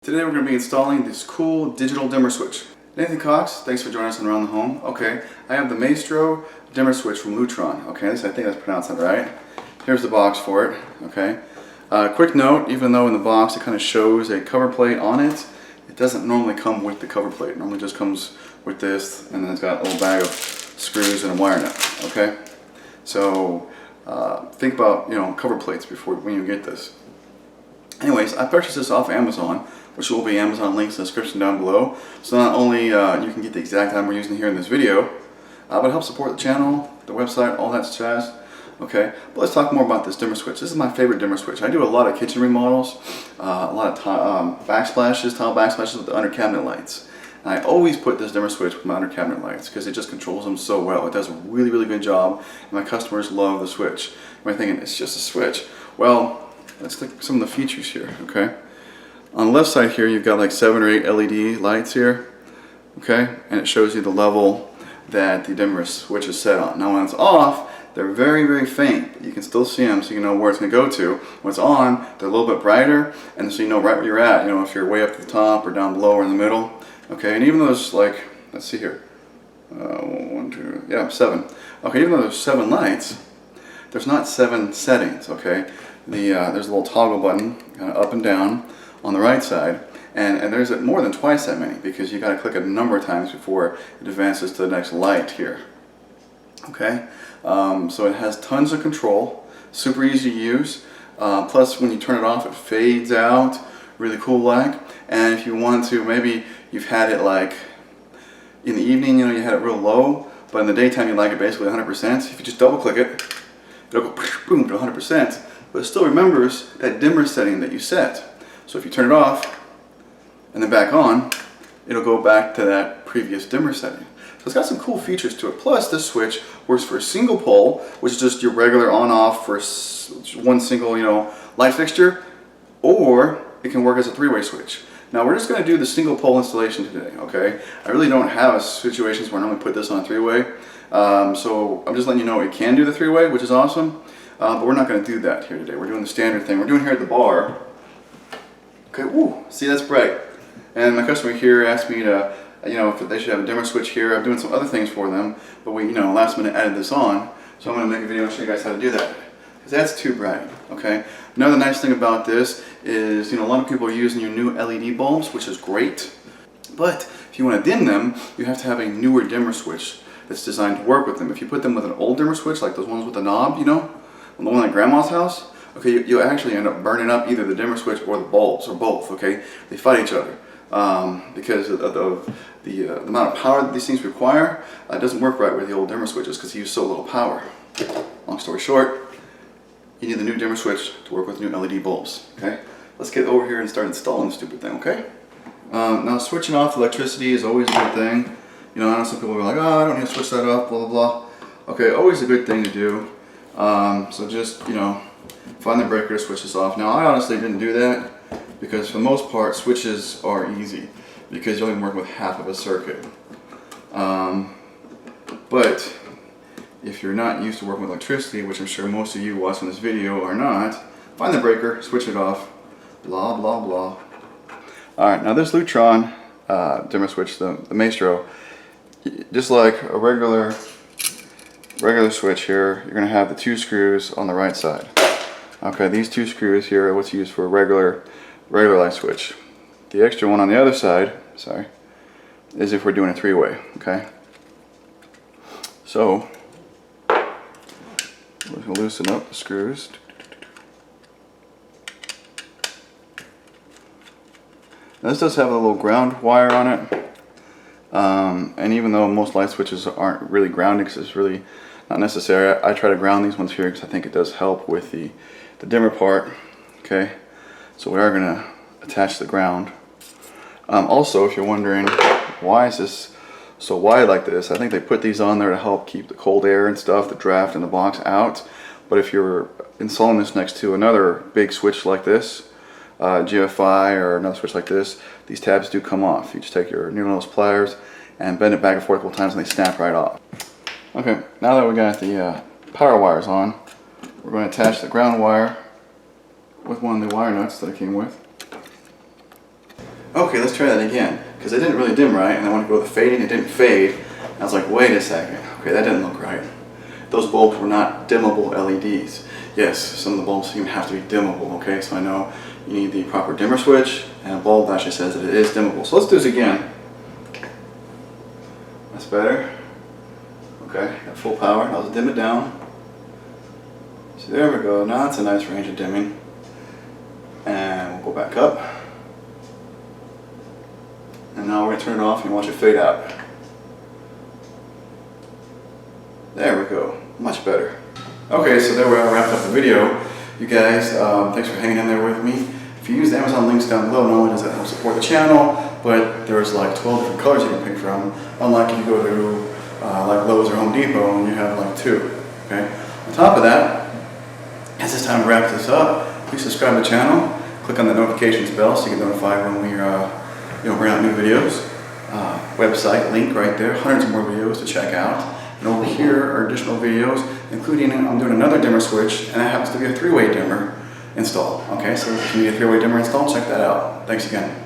Today we're going to be installing this cool digital dimmer switch. Nathan Cox, thanks for joining us on Around the Home. Okay, I have the Maestro dimmer switch from Lutron. Okay, I think that's pronounced that right. Here's the box for it. Okay, quick note, even though in the box it kind of shows a cover plate on it, it doesn't normally come with the cover plate. It normally just comes with this, and then it's got a little bag of screws and a wire nut. Okay, so think about cover plates when you get this. Anyways, I purchased this off Amazon, which will be Amazon links in the description down below. So not only you can get the exact item we're using here in this video, but it helps support the channel, the website, all that jazz. Okay, but let's talk more about this dimmer switch. This is my favorite dimmer switch. I do a lot of kitchen remodels, a lot of tile backsplashes with the under cabinet lights. And I always put this dimmer switch with my under cabinet lights because it just controls them so well. It does a really, really good job, and my customers love the switch. You might be thinking, it's just a switch. Well, let's look at some of the features here, okay? On the left side here, you've got like 7 or 8 LED lights here, okay? And it shows you the level that the dimmer switch is set on. Now when it's off, they're very, very faint, but you can still see them so you know where it's gonna go to. When it's on, they're a little bit brighter, and so you know right where you're at, if you're way up at the top or down below or in the middle, okay? And even though there's like, let's see here, 7. Okay, even though there's 7 lights, there's not 7 settings, okay? There's a little toggle button, kind of up and down on the right side, and there's more than twice that many because you got to click it a number of times before it advances to the next light here. Okay, so it has tons of control, super easy to use. Plus, when you turn it off, it fades out, really cool like. And if you want to, maybe you've had it like in the evening, you had it real low, but in the daytime you like it basically 100%. If you just double click it, it'll go boom to 100%. But it still remembers that dimmer setting that you set. So if you turn it off and then back on, it'll go back to that previous dimmer setting. So it's got some cool features to it. Plus, this switch works for a single pole, which is just your regular on-off for one single, light fixture, or it can work as a 3-way switch. Now we're just going to do the single pole installation today, okay? I really don't have situations where I normally put this on a 3-way. So I'm just letting you know it can do the 3-way, which is awesome. But we're not going to do that here today. We're doing the standard thing. We're doing here at the bar. Okay, woo, see, that's bright. And my customer here asked me to, if they should have a dimmer switch here. I'm doing some other things for them, but we, last minute added this on. So I'm going to make a video and show you guys how to do that. Because that's too bright, okay? Another nice thing about this is, a lot of people are using your new LED bulbs, which is great. But if you want to dim them, you have to have a newer dimmer switch that's designed to work with them. If you put them with an old dimmer switch, like those ones with the knob, the one at Grandma's house, okay, you'll actually end up burning up either the dimmer switch or the bulbs, or both, okay? They fight each other because of the amount of power that these things require. It doesn't work right with the old dimmer switches because they use so little power. Long story short, you need the new dimmer switch to work with new LED bulbs, okay? Let's get over here and start installing the stupid thing, okay? Now, switching off electricity is always a good thing. I know some people are like, oh, I don't need to switch that off, blah, blah, blah. Okay, always a good thing to do. So just, find the breaker to switch this off. Now, I honestly didn't do that because for the most part, switches are easy because you only work with half of a circuit. But if you're not used to working with electricity, which I'm sure most of you watching this video are not, find the breaker, switch it off, blah, blah, blah. Alright, now this Lutron dimmer switch, the Maestro, just like a regular switch here, you're going to have the 2 screws on the right side. Okay, these 2 screws here are what's used for a regular light switch. The extra one on the other side, is if we're doing a 3-way, okay? So, we're going to loosen up the screws. Now, this does have a little ground wire on it. And even though most light switches aren't really grounded because it's really not necessary, I try to ground these ones here because I think it does help with the dimmer part. Okay, so we are going to attach the ground. Also, if you're wondering why is this so wide like this, I think they put these on there to help keep the cold air and stuff, the draft in the box out. But if you're installing this next to another big switch like this, GFI or another switch like this, these tabs do come off. You just take your needle nose pliers and bend it back and forth a couple times and they snap right off. Okay, now that we got the power wires on, we're going to attach the ground wire with one of the wire nuts that it came with. Okay, let's try that again, because it didn't really dim right, and I wanted to go with the fading, it didn't fade. I was like, wait a second, okay, that didn't look right. Those bulbs were not dimmable LEDs. Yes, some of the bulbs even have to be dimmable, okay, so I know you need the proper dimmer switch, and a bulb actually says that it is dimmable. So let's do this again. That's better. Okay, got full power, now let's dim it down. So there we go, now it's a nice range of dimming. And we'll go back up. And now we're going to turn it off and watch it fade out. There we go, much better. Okay, so there we are, wrapped up the video. You guys, thanks for hanging in there with me. If you use the Amazon links down below, not only does that help support the channel, but there's like 12 different colors you can pick from. Unlike if you go to like Lowe's or Home Depot and you have like 2. Okay. On top of that, as it's time to wrap this up, please subscribe to the channel. Click on the notifications bell so you get notified when we bring out new videos. Website link right there, hundreds of more videos to check out. And over here are additional videos, including I'm doing another dimmer switch, and that happens to be a 3-way dimmer install. Okay, so if you need a 3-way dimmer install, check that out. Thanks again.